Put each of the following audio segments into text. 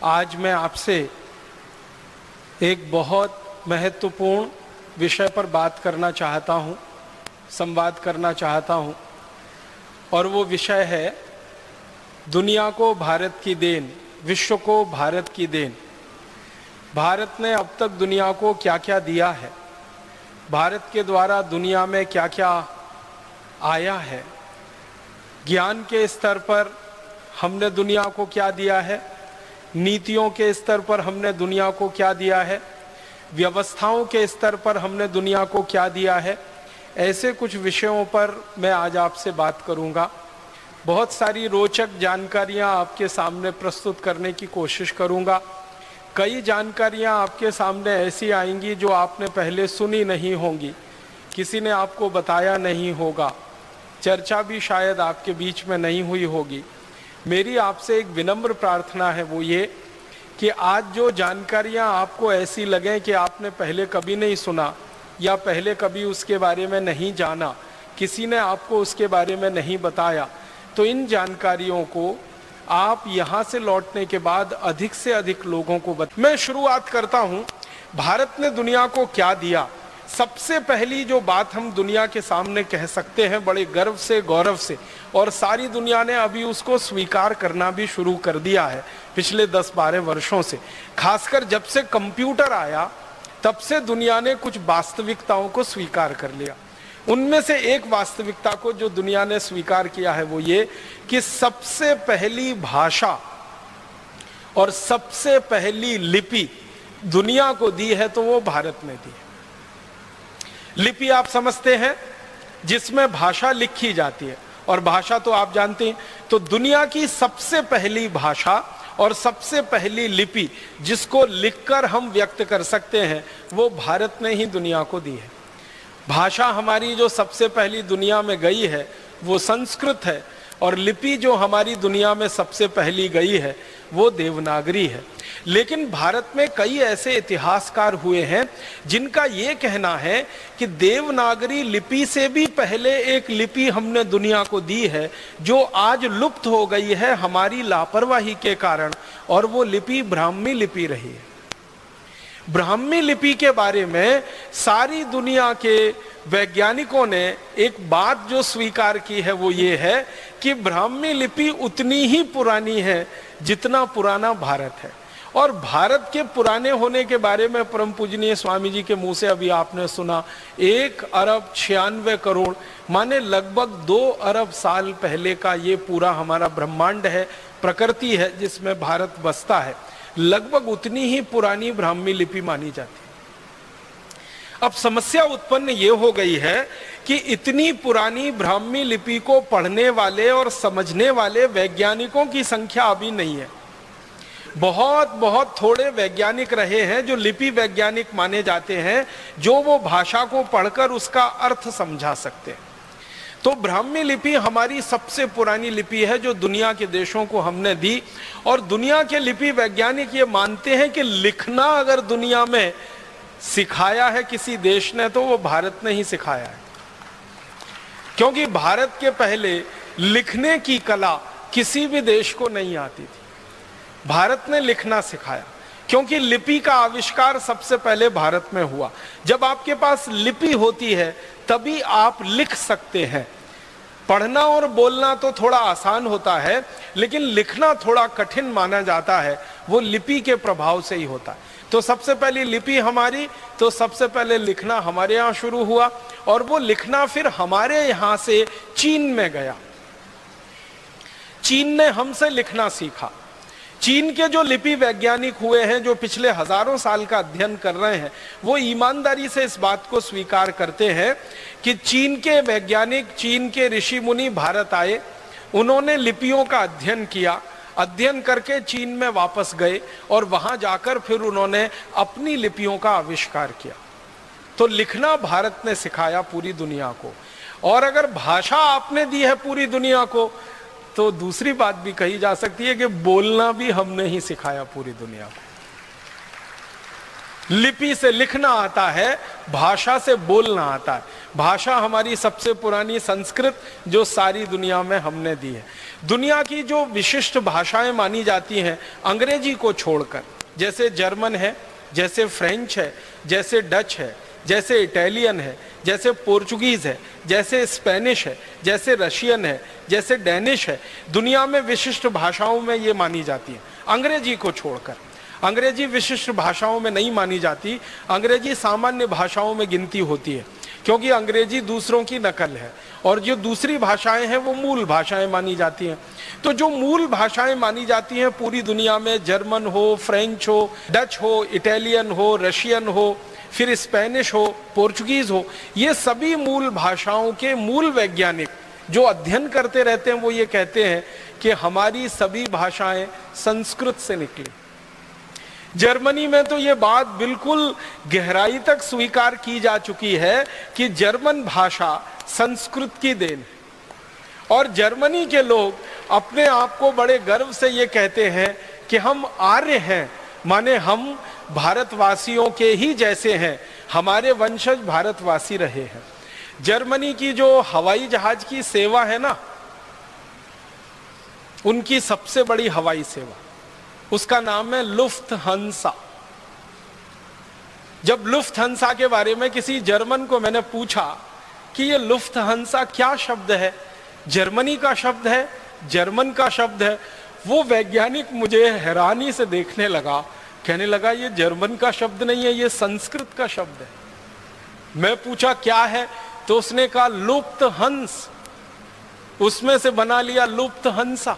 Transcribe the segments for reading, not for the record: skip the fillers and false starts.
आज मैं आपसे एक बहुत महत्वपूर्ण विषय पर बात करना चाहता हूँ, संवाद करना चाहता हूँ, और वो विषय है दुनिया को भारत की देन, विश्व को भारत की देन। भारत ने अब तक दुनिया को क्या क्या दिया है, भारत के द्वारा दुनिया में क्या क्या आया है, ज्ञान के स्तर पर हमने दुनिया को क्या दिया है, नीतियों के स्तर पर हमने दुनिया को क्या दिया है, व्यवस्थाओं के स्तर पर हमने दुनिया को क्या दिया है। ऐसे कुछ विषयों पर मैं आज आपसे बात करूंगा। बहुत सारी रोचक जानकारियां आपके सामने प्रस्तुत करने की कोशिश करूंगा। कई जानकारियां आपके सामने ऐसी आएंगी जो आपने पहले सुनी नहीं होंगी, किसी ने आपको बताया नहीं होगा, चर्चा भी शायद आपके बीच में नहीं हुई होगी। मेरी आपसे एक विनम्र प्रार्थना है, वो ये कि आज जो जानकारियां आपको ऐसी लगें कि आपने पहले कभी नहीं सुना या पहले कभी उसके बारे में नहीं जाना, किसी ने आपको उसके बारे में नहीं बताया, तो इन जानकारियों को आप यहाँ से लौटने के बाद अधिक से अधिक लोगों को मैं शुरुआत करता हूँ। भारत ने दुनिया को क्या दिया। सबसे पहली जो बात हम दुनिया के सामने कह सकते हैं बड़े गर्व से, गौरव से, और सारी दुनिया ने अभी उसको स्वीकार करना भी शुरू कर दिया है पिछले 10-12 वर्षों से। खासकर जब से कंप्यूटर आया तब से दुनिया ने कुछ वास्तविकताओं को स्वीकार कर लिया। उनमें से एक वास्तविकता को जो दुनिया ने स्वीकार किया है वो ये कि सबसे पहली भाषा और सबसे पहली लिपि दुनिया को दी है तो वो भारत ने दी है। लिपि आप समझते हैं, जिसमें भाषा लिखी जाती है, और भाषा तो आप जानते हैं। तो दुनिया की सबसे पहली भाषा और सबसे पहली लिपि जिसको लिखकर हम व्यक्त कर सकते हैं वो भारत ने ही दुनिया को दी है। भाषा हमारी जो सबसे पहली दुनिया में गई है वो संस्कृत है, और लिपि जो हमारी दुनिया में सबसे पहली गई है वो देवनागरी है। लेकिन भारत में कई ऐसे इतिहासकार हुए हैं जिनका ये कहना है कि देवनागरी लिपि से भी पहले एक लिपि हमने दुनिया को दी है जो आज लुप्त हो गई है हमारी लापरवाही के कारण, और वो लिपि ब्राह्मी लिपि रही है। ब्राह्मी लिपि के बारे में सारी दुनिया के वैज्ञानिकों ने एक बात जो स्वीकार की है वो ये है कि ब्राह्मी लिपि उतनी ही पुरानी है जितना पुराना भारत है। और भारत के पुराने होने के बारे में परम पूजनीय स्वामी जी के मुंह से अभी आपने सुना, 1 अरब 96 करोड़ माने लगभग 2 अरब साल पहले का ये पूरा हमारा ब्रह्मांड है, प्रकृति है जिसमें भारत बसता है। लगभग उतनी ही पुरानी ब्राह्मी लिपि मानी जाती है। अब समस्या उत्पन्न ये हो गई है कि इतनी पुरानी ब्राह्मी लिपि को पढ़ने वाले और समझने वाले वैज्ञानिकों की संख्या अभी नहीं है। बहुत थोड़े वैज्ञानिक रहे हैं जो लिपि वैज्ञानिक माने जाते हैं, जो वो भाषा को पढ़कर उसका अर्थ समझा सकते हैं। तो ब्राह्मी लिपि हमारी सबसे पुरानी लिपि है जो दुनिया के देशों को हमने दी, और दुनिया के लिपि वैज्ञानिक ये मानते हैं कि लिखना अगर दुनिया में सिखाया है किसी देश ने तो वो भारत ने ही सिखाया है, क्योंकि भारत के पहले लिखने की कला किसी भी देश को नहीं आती थी। भारत ने लिखना सिखाया, क्योंकि लिपि का आविष्कार सबसे पहले भारत में हुआ। जब आपके पास लिपि होती है तभी आप लिख सकते हैं। पढ़ना और बोलना तो थोड़ा आसान होता है, लेकिन लिखना थोड़ा कठिन माना जाता है, वो लिपि के प्रभाव से ही होता है। तो सबसे पहली लिपि हमारी, तो सबसे पहले लिखना हमारे यहाँ शुरू हुआ, और वो लिखना फिर हमारे यहाँ से चीन में गया। चीन ने हमसे लिखना सीखा। चीन के जो लिपि वैज्ञानिक हुए हैं, जो पिछले हजारों साल का अध्ययन कर रहे हैं, वो ईमानदारी से इस बात को स्वीकार करते हैं कि चीन के वैज्ञानिक, चीन के ऋषि मुनि भारत आए, उन्होंने लिपियों का अध्ययन किया, अध्ययन करके चीन में वापस गए, और वहां जाकर फिर उन्होंने अपनी लिपियों का आविष्कार किया। तो लिखना भारत ने सिखाया पूरी दुनिया को। और अगर भाषा आपने दी है पूरी दुनिया को, तो दूसरी बात भी कही जा सकती है कि बोलना भी हमने ही सिखाया पूरी दुनिया को। लिपि से लिखना आता है, भाषा से बोलना आता है। भाषा हमारी सबसे पुरानी संस्कृत जो सारी दुनिया में हमने दी है। दुनिया की जो विशिष्ट भाषाएं मानी जाती हैं अंग्रेजी को छोड़कर, जैसे जर्मन है, जैसे फ्रेंच है, जैसे डच है, जैसे इटालियन है, जैसे पोर्चुगीज है, जैसे स्पेनिश है, जैसे रशियन है, जैसे डेनिश है, दुनिया में विशिष्ट भाषाओं में ये मानी जाती है। अंग्रेजी को छोड़कर, अंग्रेजी विशिष्ट भाषाओं में नहीं मानी जाती, अंग्रेजी सामान्य भाषाओं में गिनती होती है, क्योंकि अंग्रेजी दूसरों की नकल है और जो दूसरी भाषाएं हैं वो मूल भाषाएं मानी जाती हैं। तो जो मूल भाषाएं मानी जाती हैं पूरी दुनिया में, जर्मन हो, फ्रेंच हो, डच हो, इटालियन हो, रशियन हो, फिर स्पेनिश हो, पोर्चुगीज हो, ये सभी मूल भाषाओं के मूल वैज्ञानिक जो अध्ययन करते रहते हैं वो ये कहते हैं कि हमारी सभी भाषाएं संस्कृत से निकली। जर्मनी में तो ये बात बिल्कुल गहराई तक स्वीकार की जा चुकी है कि जर्मन भाषा संस्कृत की देन है और जर्मनी के लोग अपने आप को बड़े गर्व से ये कहते हैं कि हम आर्य हैं, माने हम भारतवासियों के ही जैसे हैं, हमारे वंशज भारतवासी रहे हैं। जर्मनी की जो हवाई जहाज की सेवा है ना, उनकी सबसे बड़ी हवाई सेवा, उसका नाम है लुफ्थहान्सा। जब लुफ्थहान्सा के बारे में किसी जर्मन को मैंने पूछा कि ये लुफ्थहान्सा क्या शब्द है, जर्मनी का शब्द है, जर्मन का शब्द है, वो वैज्ञानिक मुझे हैरानी से देखने लगा, कहने लगा ये जर्मन का शब्द नहीं है, ये संस्कृत का शब्द है। मैं पूछा क्या है, तो उसने कहा लुप्तहंस, उसमें से बना लिया लुप्तहंसा।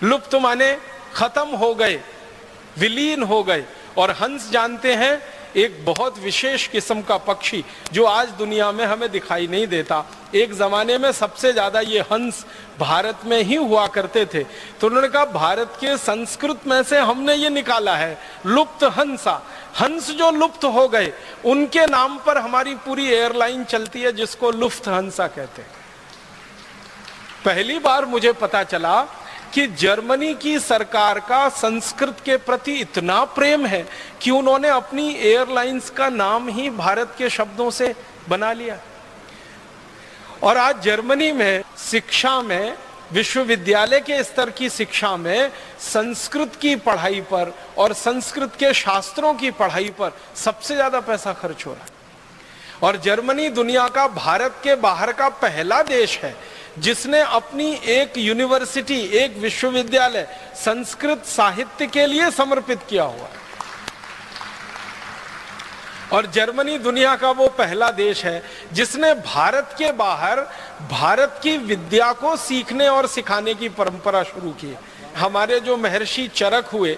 लुप्त माने खत्म हो गए, विलीन हो गए, और हंस जानते हैं एक बहुत विशेष किस्म का पक्षी जो आज दुनिया में हमें दिखाई नहीं देता। एक जमाने में सबसे ज्यादा ये हंस भारत में ही हुआ करते थे, तो उन्होंने कहा भारत के संस्कृत में से हमने ये निकाला है लुप्त हंसा। हंस जो लुप्त हो गए उनके नाम पर हमारी पूरी एयरलाइन चलती है जिसको लुफ्थहान्सा कहते हैं। पहली बार मुझे पता चला कि जर्मनी की सरकार का संस्कृत के प्रति इतना प्रेम है कि उन्होंने अपनी एयरलाइंस का नाम ही भारत के शब्दों से बना लिया। और आज जर्मनी में शिक्षा में, विश्वविद्यालय के स्तर की शिक्षा में संस्कृत की पढ़ाई पर और संस्कृत के शास्त्रों की पढ़ाई पर सबसे ज्यादा पैसा खर्च हो रहा है। और जर्मनी दुनिया का भारत के बाहर का पहला देश है जिसने अपनी एक यूनिवर्सिटी, एक विश्वविद्यालय संस्कृत साहित्य के लिए समर्पित किया हुआ है। और जर्मनी दुनिया का वो पहला देश है जिसने भारत के बाहर भारत की विद्या को सीखने और सिखाने की परंपरा शुरू की। हमारे जो महर्षि चरक हुए,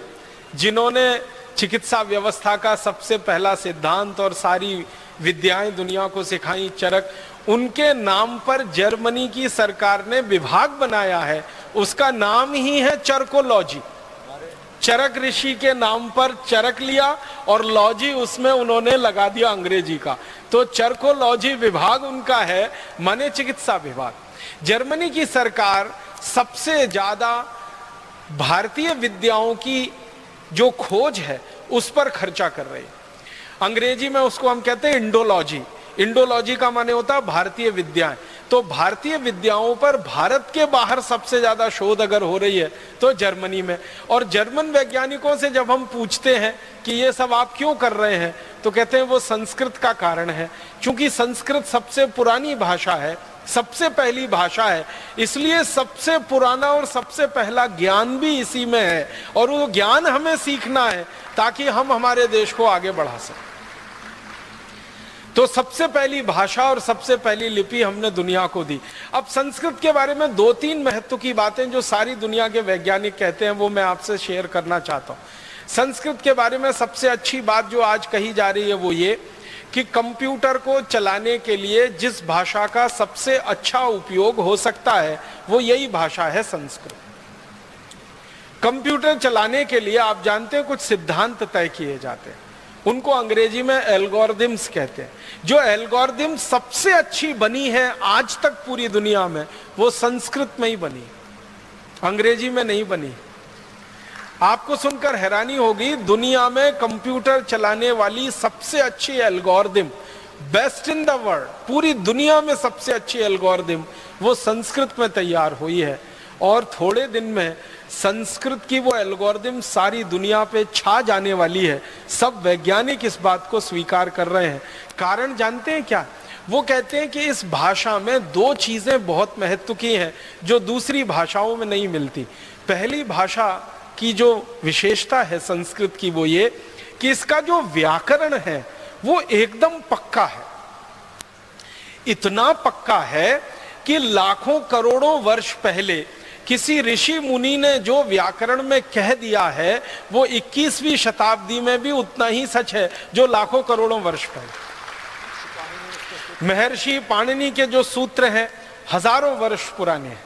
जिन्होंने चिकित्सा व्यवस्था का सबसे पहला सिद्धांत और सारी विद्याएं दुनिया को सिखाई, चरक, उनके नाम पर जर्मनी की सरकार ने विभाग बनाया है, उसका नाम ही है चरकोलॉजी। चरक ऋषि के नाम पर चरक लिया और लॉजी उसमें उन्होंने लगा दिया अंग्रेजी का, तो चरकोलॉजी विभाग उनका है, माने चिकित्सा विभाग। जर्मनी की सरकार सबसे ज्यादा भारतीय विद्याओं की जो खोज है उस पर खर्चा कर रही है। अंग्रेजी में उसको हम कहते हैं इंडोलॉजी। इंडोलॉजी का माने होता है भारतीय विद्याएं। तो भारतीय विद्याओं पर भारत के बाहर सबसे ज्यादा शोध अगर हो रही है तो जर्मनी में। और जर्मन वैज्ञानिकों से जब हम पूछते हैं कि ये सब आप क्यों कर रहे हैं, तो कहते हैं वो संस्कृत का कारण है, क्योंकि संस्कृत सबसे पुरानी भाषा है, सबसे पहली भाषा है, इसलिए सबसे पुराना और सबसे पहला ज्ञान भी इसी में है, और वो ज्ञान हमें सीखना है ताकि हम हमारे देश को आगे बढ़ा सकें। तो सबसे पहली भाषा और सबसे पहली लिपि हमने दुनिया को दी। अब संस्कृत के बारे में 2-3 महत्व की बातें जो सारी दुनिया के वैज्ञानिक कहते हैं वो मैं आपसे शेयर करना चाहता हूँ। संस्कृत के बारे में सबसे अच्छी बात जो आज कही जा रही है वो ये कि कंप्यूटर को चलाने के लिए जिस भाषा का सबसे अच्छा उपयोग हो सकता है वो यही भाषा है संस्कृत। कंप्यूटर चलाने के लिए आप जानते हैं कुछ सिद्धांत तय किए जाते हैं, उनको अंग्रेजी में एल्गोरिदम्स कहते हैं। जो एल्गोरिदम सबसे अच्छी बनी है आज तक पूरी दुनिया में वो संस्कृत में ही बनी, अंग्रेजी में नहीं बनी। आपको सुनकर हैरानी होगी, दुनिया में कंप्यूटर चलाने वाली सबसे अच्छी algorithm, best in the world, पूरी दुनिया में सबसे अच्छी एल्गोरिदम वो संस्कृत में तैयार हुई है। और थोड़े दिन में संस्कृत की वो एल्गोरिदम सारी दुनिया पे छा जाने वाली है। सब वैज्ञानिक इस बात को स्वीकार कर रहे हैं। कारण जानते हैं क्या? वो कहते हैं कि इस भाषा में दो चीजें बहुत महत्व की हैं जो दूसरी भाषाओं में नहीं मिलती। पहली भाषा की जो विशेषता है संस्कृत की वो ये कि इसका जो व्याकरण है वो एकदम पक्का है। इतना पक्का है कि लाखों करोड़ों वर्ष पहले किसी ऋषि मुनि ने जो व्याकरण में कह दिया है वो 21वीं शताब्दी में भी उतना ही सच है जो लाखों करोड़ों वर्ष पहले। महर्षि पाणिनि के जो सूत्र हैं हजारों वर्ष पुराने हैं,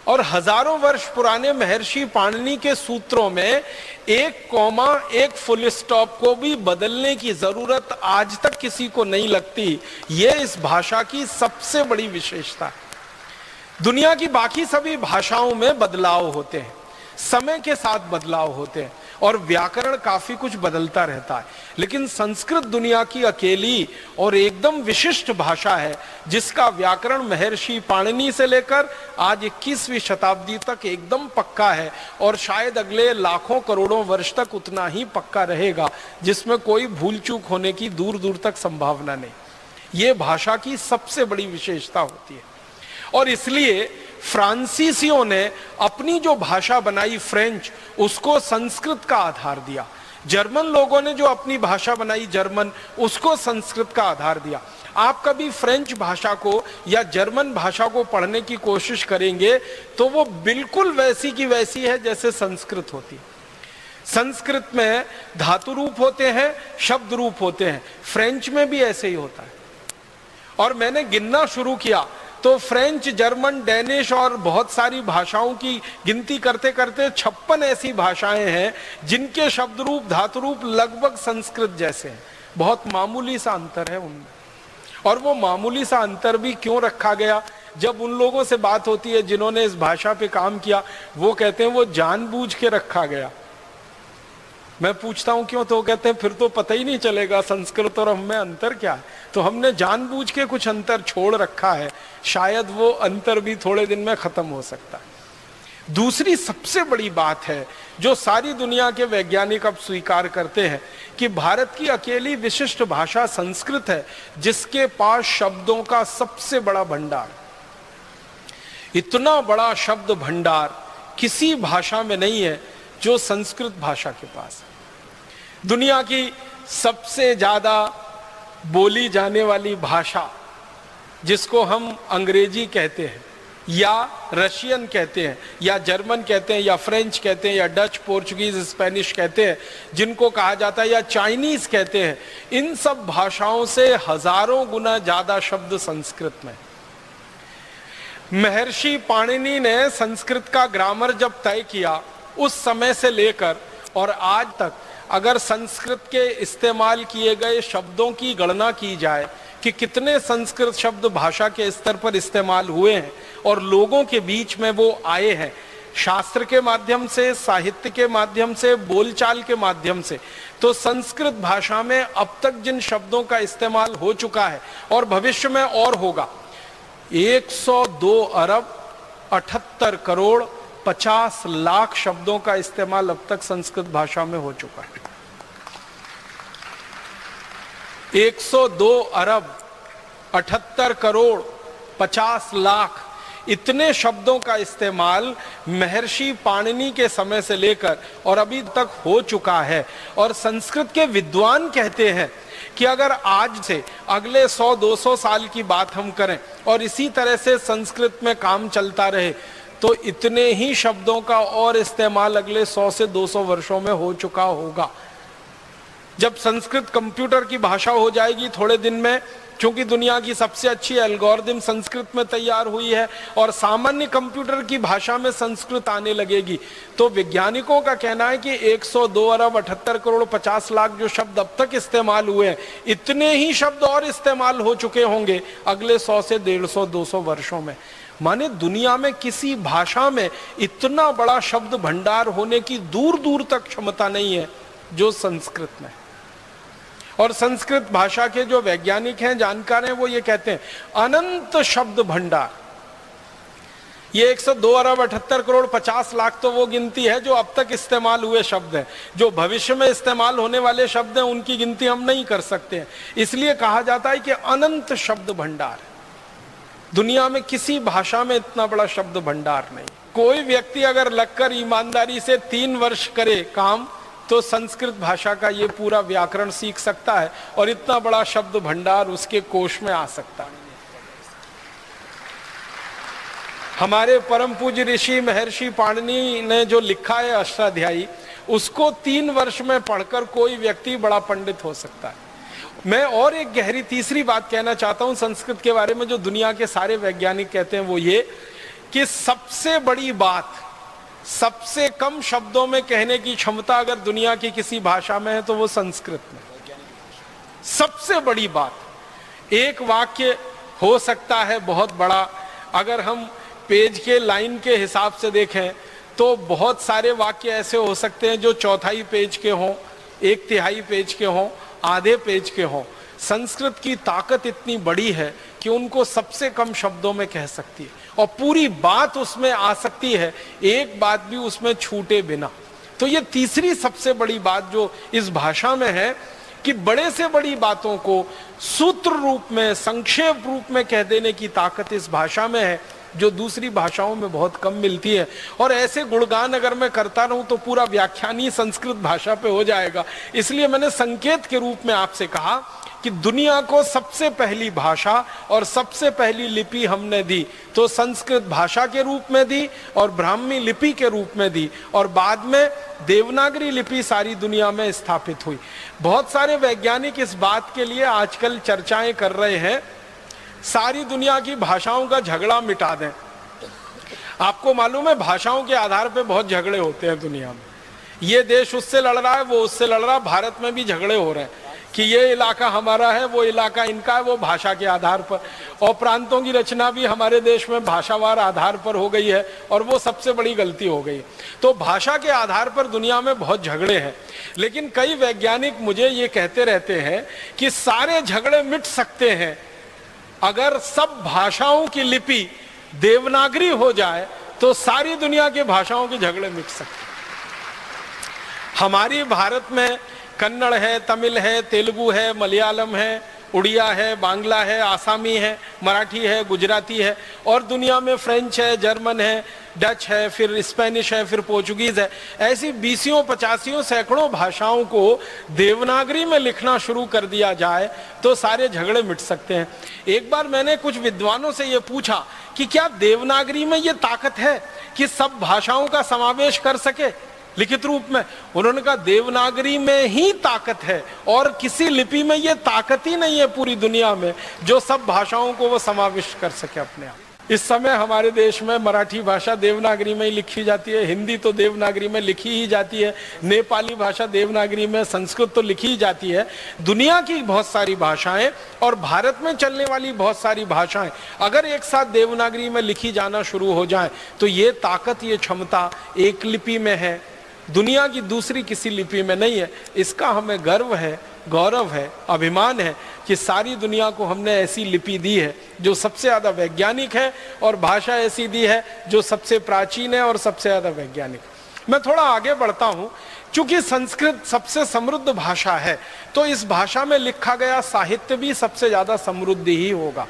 और हजारों वर्ष पुराने महर्षि पाणिनि के सूत्रों में एक कॉमा, एक फुल स्टॉप को भी बदलने की जरूरत आज तक किसी को नहीं लगती। ये इस भाषा की सबसे बड़ी विशेषता है। दुनिया की बाकी सभी भाषाओं में बदलाव होते हैं, समय के साथ बदलाव होते हैं और व्याकरण काफी कुछ बदलता रहता है, लेकिन संस्कृत दुनिया की अकेली और एकदम विशिष्ट भाषा है जिसका व्याकरण महर्षि पाणिनि से लेकर आज 21वीं शताब्दी तक एकदम पक्का है और शायद अगले लाखों करोड़ों वर्ष तक उतना ही पक्का रहेगा, जिसमें कोई भूल चूक होने की दूर दूर तक संभावना नहीं। ये भाषा की सबसे बड़ी विशेषता होती है। और इसलिए फ्रांसीसियों ने अपनी जो भाषा बनाई फ्रेंच, उसको संस्कृत का आधार दिया। जर्मन लोगों ने जो अपनी भाषा बनाई जर्मन, उसको संस्कृत का आधार दिया। आप कभी फ्रेंच भाषा को या जर्मन भाषा को पढ़ने की कोशिश करेंगे तो वो बिल्कुल वैसी की वैसी है जैसे संस्कृत होती है। संस्कृत में धातु रूप होते हैं, शब्द रूप होते हैं, फ्रेंच में भी ऐसे ही होता है। और मैंने गिनना शुरू किया तो फ्रेंच, जर्मन, डेनिश और बहुत सारी भाषाओं की गिनती करते करते 56 ऐसी भाषाएं हैं जिनके शब्द रूप, धातु रूप लगभग संस्कृत जैसे हैं। बहुत मामूली सा अंतर है उनमें। और वो मामूली सा अंतर भी क्यों रखा गया? जब उन लोगों से बात होती है जिन्होंने इस भाषा पे काम किया, वो कहते हैं वो जानबूझ के रखा गया। मैं पूछता हूं क्यों, तो वो कहते हैं फिर तो पता ही नहीं चलेगा संस्कृत और हम में अंतर क्या है। तो हमने जानबूझ के कुछ अंतर छोड़ रखा है, शायद वो अंतर भी थोड़े दिन में खत्म हो सकता है। दूसरी सबसे बड़ी बात है जो सारी दुनिया के वैज्ञानिक अब स्वीकार करते हैं कि भारत की अकेली विशिष्ट भाषा संस्कृत है जिसके पास शब्दों का सबसे बड़ा भंडार। इतना बड़ा शब्द भंडार किसी भाषा में नहीं है जो संस्कृत भाषा के पास है। दुनिया की सबसे ज्यादा बोली जाने वाली भाषा जिसको हम अंग्रेजी कहते हैं या रशियन कहते हैं या जर्मन कहते हैं या फ्रेंच कहते हैं या डच, पोर्चुगीज, स्पेनिश कहते हैं, जिनको कहा जाता है या चाइनीज कहते हैं, इन सब भाषाओं से हजारों गुना ज्यादा शब्द संस्कृत में। महर्षि पाणिनि ने संस्कृत का ग्रामर जब तय किया, उस समय से लेकर और आज तक अगर संस्कृत के इस्तेमाल किए गए शब्दों की गणना की जाए कि कितने संस्कृत शब्द भाषा के स्तर पर इस्तेमाल हुए हैं और लोगों के बीच में वो आए हैं, शास्त्र के माध्यम से, साहित्य के माध्यम से, बोलचाल के माध्यम से, तो संस्कृत भाषा में अब तक जिन शब्दों का इस्तेमाल हो चुका है और भविष्य में और होगा, 102 अरब 78 करोड़ 50 लाख शब्दों का इस्तेमाल अब तक संस्कृत भाषा में हो चुका है। 102 अरब 78 करोड़ 50 लाख इतने शब्दों का इस्तेमाल महर्षि पाणिनि के समय से लेकर और अभी तक हो चुका है। और संस्कृत के विद्वान कहते हैं कि अगर आज से अगले 100-200 साल की बात हम करें और इसी तरह से संस्कृत में काम चलता रहे तो इतने ही शब्दों का और इस्तेमाल अगले 100 से 200 वर्षों में हो चुका होगा। जब संस्कृत कंप्यूटर की भाषा हो जाएगी थोड़े दिन में, क्योंकि दुनिया की सबसे अच्छी एल्गोरिदम संस्कृत में तैयार हुई है और सामान्य कंप्यूटर की भाषा में संस्कृत आने लगेगी, तो वैज्ञानिकों का कहना है कि 102 अरब 78 करोड़ 50 लाख जो शब्द अब तक इस्तेमाल हुए हैं, इतने ही शब्द और इस्तेमाल हो चुके होंगे अगले 100 से 150-200 वर्षों में। माने दुनिया में किसी भाषा में इतना बड़ा शब्द भंडार होने की दूर दूर तक क्षमता नहीं है जो संस्कृत में। और संस्कृत भाषा के जो वैज्ञानिक हैं, जानकार हैं, वो ये कहते हैं अनंत शब्द भंडार। ये 102 अरब 78 करोड़ 50 लाख तो वो गिनती है जो अब तक इस्तेमाल हुए शब्द हैं। जो भविष्य में इस्तेमाल होने वाले शब्द हैं उनकी गिनती हम नहीं कर सकते हैं। इसलिए कहा जाता है कि अनंत शब्द भंडार है। दुनिया में किसी भाषा में इतना बड़ा शब्द भंडार नहीं। कोई व्यक्ति अगर लगकर ईमानदारी से 3 वर्ष करे काम तो संस्कृत भाषा का ये पूरा व्याकरण सीख सकता है और इतना बड़ा शब्द भंडार उसके कोश में आ सकता है। हमारे परम पूज्य ऋषि महर्षि पाणिनि ने जो लिखा है अष्टाध्यायी, उसको 3 वर्ष में पढ़कर कोई व्यक्ति बड़ा पंडित हो सकता है। मैं और एक गहरी तीसरी बात कहना चाहता हूं संस्कृत के बारे में, जो दुनिया के सारे वैज्ञानिक कहते हैं, वो ये कि सबसे बड़ी बात सबसे कम शब्दों में कहने की क्षमता अगर दुनिया की किसी भाषा में है तो वो संस्कृत में। सबसे बड़ी बात, एक वाक्य हो सकता है बहुत बड़ा। अगर हम पेज के लाइन के हिसाब से देखें तो बहुत सारे वाक्य ऐसे हो सकते हैं जो 1/4 पेज के हों, 1/3 पेज के हों, आधे पेज के हों। संस्कृत की ताकत इतनी बड़ी है कि उनको सबसे कम शब्दों में कह सकती है और पूरी बात उसमें आ सकती है, एक बात भी उसमें छूटे बिना। तो ये तीसरी सबसे बड़ी बात जो इस भाषा में है कि बड़े से बड़ी बातों को सूत्र रूप में, संक्षेप रूप में कह देने की ताकत इस भाषा में है, जो दूसरी भाषाओं में बहुत कम मिलती है। और ऐसे गुणगान अगर मैं करता रहूं तो पूरा व्याख्यान ही संस्कृत भाषा पे हो जाएगा। इसलिए मैंने संकेत के रूप में आपसे कहा कि दुनिया को सबसे पहली भाषा और सबसे पहली लिपि हमने दी तो संस्कृत भाषा के रूप में दी और ब्राह्मी लिपि के रूप में दी, और बाद में देवनागरी लिपि सारी दुनिया में स्थापित हुई। बहुत सारे वैज्ञानिक इस बात के लिए आजकल चर्चाएं कर रहे हैं सारी दुनिया की भाषाओं का झगड़ा मिटा दें। आपको मालूम है भाषाओं के आधार पर बहुत झगड़े होते हैं दुनिया में। ये देश उससे लड़ रहा है, वो उससे लड़ रहा है। भारत में भी झगड़े हो रहे हैं कि ये इलाका हमारा है, वो इलाका इनका है, वो भाषा के आधार पर। और प्रांतों की रचना भी हमारे देश में भाषावार आधार पर हो गई है और वो सबसे बड़ी गलती हो गई। तो भाषा के आधार पर दुनिया में बहुत झगड़े हैं। लेकिन कई वैज्ञानिक मुझे ये कहते रहते हैं कि सारे झगड़े मिट सकते हैं अगर सब भाषाओं की लिपि देवनागरी हो जाए तो सारी दुनिया के भाषाओं के झगड़े मिट सकते हैं। हमारी भारत में कन्नड़ है, तमिल है, तेलुगु है, मलयालम है, उड़िया है, बांग्ला है, आसामी है, मराठी है, गुजराती है, और दुनिया में फ्रेंच है, जर्मन है, डच है, फिर स्पेनिश है, फिर पोर्चुगीज है। ऐसी 20 50 सैकड़ों भाषाओं को देवनागरी में लिखना शुरू कर दिया जाए तो सारे झगड़े मिट सकते हैं। एक बार मैंने कुछ विद्वानों से ये पूछा कि क्या देवनागरी में ये ताकत है कि सब भाषाओं का समावेश कर सके लिखित रूप में? उन्होंने कहा देवनागरी में ही ताकत है और किसी लिपि में ये ताकत ही नहीं है पूरी दुनिया में जो सब भाषाओं को वो समाविष्ट कर सके अपने आप। इस समय हमारे देश में मराठी भाषा देवनागरी में ही लिखी जाती है, हिंदी तो देवनागरी में लिखी ही जाती है, नेपाली भाषा देवनागरी में, संस्कृत तो लिखी ही जाती है। दुनिया की बहुत सारी भाषाएं और भारत में चलने वाली बहुत सारी भाषाएं अगर एक साथ देवनागरी में लिखी जाना शुरू हो जाए तो ये ताकत, ये क्षमता एक लिपि में है, दुनिया की दूसरी किसी लिपि में नहीं है। इसका हमें गर्व है, गौरव है, अभिमान है कि सारी दुनिया को हमने ऐसी लिपि दी है जो सबसे ज्यादा वैज्ञानिक है और भाषा ऐसी दी है जो सबसे प्राचीन है और सबसे ज्यादा वैज्ञानिक। मैं थोड़ा आगे बढ़ता हूं। चूंकि संस्कृत सबसे समृद्ध भाषा है तो इस भाषा में लिखा गया साहित्य भी सबसे ज्यादा समृद्ध ही होगा।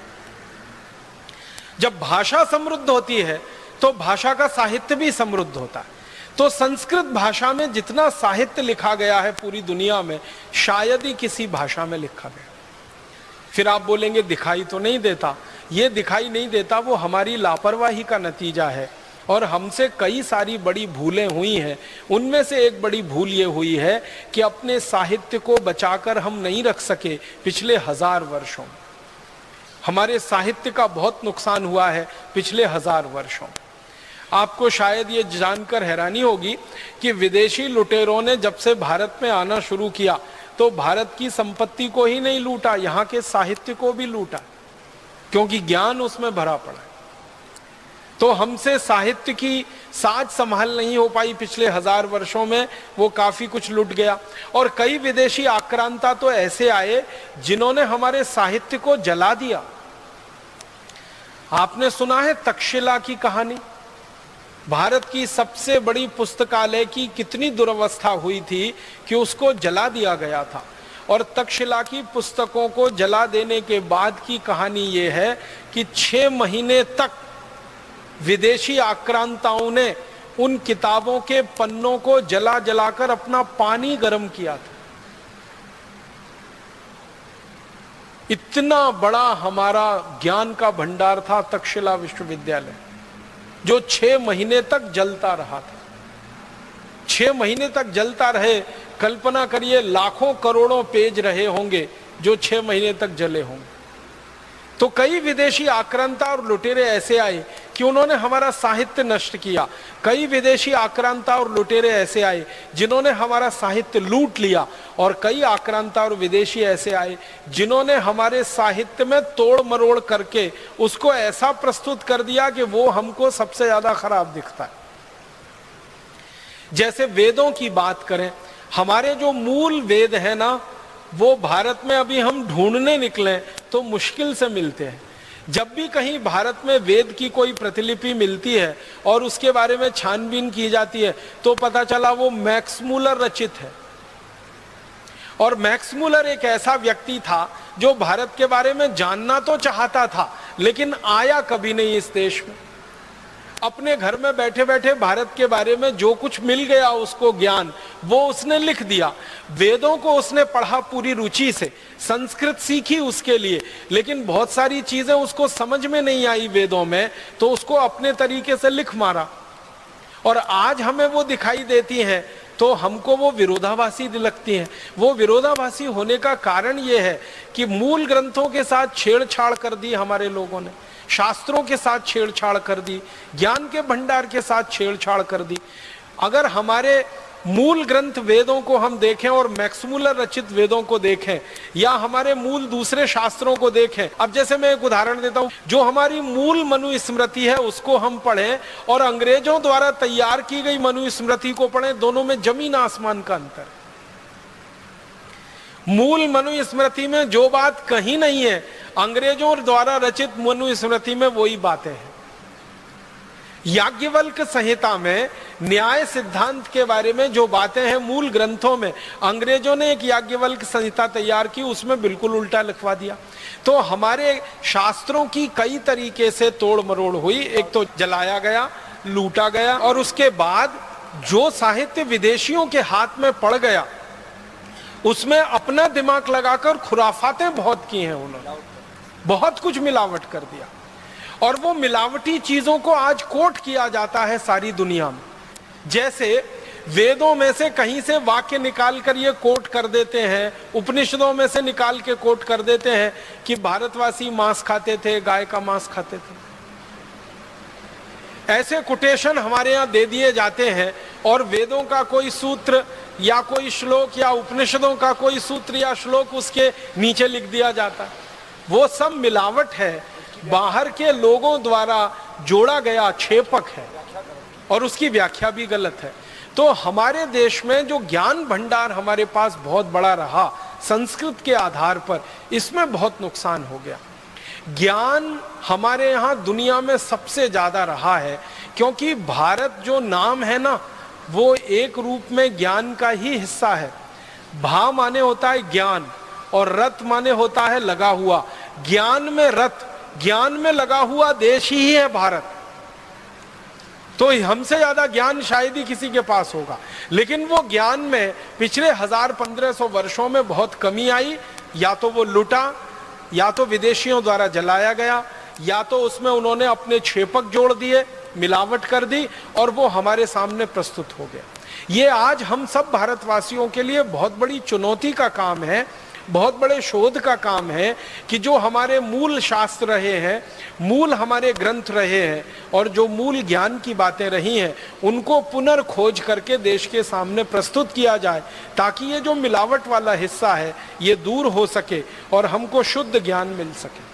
जब भाषा समृद्ध होती है तो भाषा का साहित्य भी समृद्ध होता है। तो संस्कृत भाषा में जितना साहित्य लिखा गया है पूरी दुनिया में शायद ही किसी भाषा में लिखा गया। फिर आप बोलेंगे दिखाई तो नहीं देता। ये दिखाई नहीं देता वो हमारी लापरवाही का नतीजा है और हमसे कई सारी बड़ी भूलें हुई हैं। उनमें से एक बड़ी भूल ये हुई है कि अपने साहित्य को बचाकर हम नहीं रख सके। पिछले 1000 वर्षों हमारे साहित्य का बहुत नुकसान हुआ है पिछले 1000 वर्षों। आपको शायद ये जानकर हैरानी होगी कि विदेशी लुटेरों ने जब से भारत में आना शुरू किया तो भारत की संपत्ति को ही नहीं लूटा, यहाँ के साहित्य को भी लूटा, क्योंकि ज्ञान उसमें भरा पड़ा है। तो हमसे साहित्य की साज संभाल नहीं हो पाई पिछले 1000 वर्षों में, वो काफी कुछ लुट गया। और कई विदेशी आक्रांता तो ऐसे आए जिन्होंने हमारे साहित्य को जला दिया। आपने सुना है तक्षशिला की कहानी? भारत की सबसे बड़ी पुस्तकालय की कितनी दुर्वस्था हुई थी कि उसको जला दिया गया था। और तक्षशिला की पुस्तकों को जला देने के बाद की कहानी यह है कि 6 महीने तक विदेशी आक्रांताओं ने उन किताबों के पन्नों को जला जलाकर अपना पानी गर्म किया था। इतना बड़ा हमारा ज्ञान का भंडार था तक्षशिला विश्वविद्यालय, जो 6 महीने तक जलता रहा था। 6 महीने तक जलता रहे। कल्पना करिए लाखों करोड़ों पेज रहे होंगे जो 6 महीने तक जले होंगे। तो कई विदेशी आक्रांता और लुटेरे ऐसे आए कि उन्होंने हमारा साहित्य नष्ट किया। कई विदेशी आक्रांता और लुटेरे ऐसे आए जिन्होंने हमारा साहित्य लूट लिया। और कई आक्रांता और विदेशी ऐसे आए जिन्होंने हमारे साहित्य में तोड़ मरोड़ करके उसको ऐसा प्रस्तुत कर दिया कि वो हमको सबसे ज्यादा खराब दिखता है। जैसे वेदों की बात करें, हमारे जो मूल वेद है ना, वो भारत में अभी हम ढूंढने निकले तो मुश्किल से मिलते हैं। जब भी कहीं भारत में वेद की कोई प्रतिलिपि मिलती है और उसके बारे में छानबीन की जाती है तो पता चला वो मैक्स मूलर रचित है। और मैक्स मूलर एक ऐसा व्यक्ति था जो भारत के बारे में जानना तो चाहता था लेकिन आया कभी नहीं इस देश में। अपने घर में बैठे बैठे भारत के बारे में जो कुछ मिल गया उसको ज्ञान, वो उसने लिख दिया। वेदों को उसने पढ़ा पूरी रुचि से, संस्कृत सीखी उसके लिए, लेकिन बहुत सारी चीजें उसको समझ में नहीं आई वेदों में, तो उसको अपने तरीके से लिख मारा। और आज हमें वो दिखाई देती हैं तो हमको वो विरोधाभासी लगती हैं। वो विरोधाभासी होने का कारण ये है कि मूल ग्रंथों के साथ छेड़छाड़ कर दी हमारे लोगों ने, शास्त्रों के साथ छेड़छाड़ कर दी, ज्ञान के भंडार के साथ छेड़छाड़ कर दी। अगर हमारे मूल ग्रंथ वेदों को हम देखें और मैक्स मूलर रचित वेदों को देखें या हमारे मूल दूसरे शास्त्रों को देखें, अब जैसे मैं एक उदाहरण देता हूं, जो हमारी मूल मनुस्मृति है उसको हम पढ़ें और अंग्रेजों द्वारा तैयार की गई मनुस्मृति को पढ़ें, दोनों में जमीन आसमान का अंतर है। मूल मनुस्मृति में जो बात कहीं नहीं है, अंग्रेजों द्वारा रचित मनुस्मृति में वही बातें हैं। याज्ञवल्क्य संहिता में न्याय सिद्धांत के बारे में जो बातें हैं मूल ग्रंथों में, अंग्रेजों ने एक याज्ञवल्क्य संहिता तैयार की, उसमें बिल्कुल उल्टा लिखवा दिया। तो हमारे शास्त्रों की कई तरीके से तोड़ मरोड़ हुई। एक तो जलाया गया, लूटा गया, और उसके बाद जो साहित्य विदेशियों के हाथ में पड़ गया उसमें अपना दिमाग लगाकर खुराफातें बहुत की हैं उन्होंने, बहुत कुछ मिलावट कर दिया। और वो मिलावटी चीजों को आज कोट किया जाता है सारी दुनिया में। जैसे वेदों में से कहीं से वाक्य निकाल कर ये कोट कर देते हैं, उपनिषदों में से निकाल के कोट कर देते हैं कि भारतवासी मांस खाते थे, गाय का मांस खाते थे। ऐसे कोटेशन हमारे यहाँ दे दिए जाते हैं और वेदों का कोई सूत्र या कोई श्लोक या उपनिषदों का कोई सूत्र या श्लोक उसके नीचे लिख दिया जाता है। वो सब मिलावट है, बाहर के लोगों द्वारा जोड़ा गया छेपक है और उसकी व्याख्या भी गलत है। तो हमारे देश में जो ज्ञान भंडार हमारे पास बहुत बड़ा रहा संस्कृत के आधार पर, इसमें बहुत नुकसान हो गया। ज्ञान हमारे यहाँ दुनिया में सबसे ज्यादा रहा है क्योंकि भारत जो नाम है ना, वो एक रूप में ज्ञान का ही हिस्सा है। भा माने होता है ज्ञान और रत माने होता है लगा हुआ। ज्ञान में रत, ज्ञान में लगा हुआ देश ही है भारत। तो हमसे ज्यादा ज्ञान शायद ही किसी के पास होगा, लेकिन वो ज्ञान में पिछले 1000-1500 वर्षों में बहुत कमी आई। या तो वो लुटा, या तो विदेशियों द्वारा जलाया गया, या तो उसमें उन्होंने अपने छेपक जोड़ दिए, मिलावट कर दी और वो हमारे सामने प्रस्तुत हो गया। ये आज हम सब भारतवासियों के लिए बहुत बड़ी चुनौती का काम है, बहुत बड़े शोध का काम है कि जो हमारे मूल शास्त्र रहे हैं, मूल हमारे ग्रंथ रहे हैं और जो मूल ज्ञान की बातें रही हैं, उनको पुनर्खोज करके देश के सामने प्रस्तुत किया जाए ताकि ये जो मिलावट वाला हिस्सा है ये दूर हो सके और हमको शुद्ध ज्ञान मिल सके।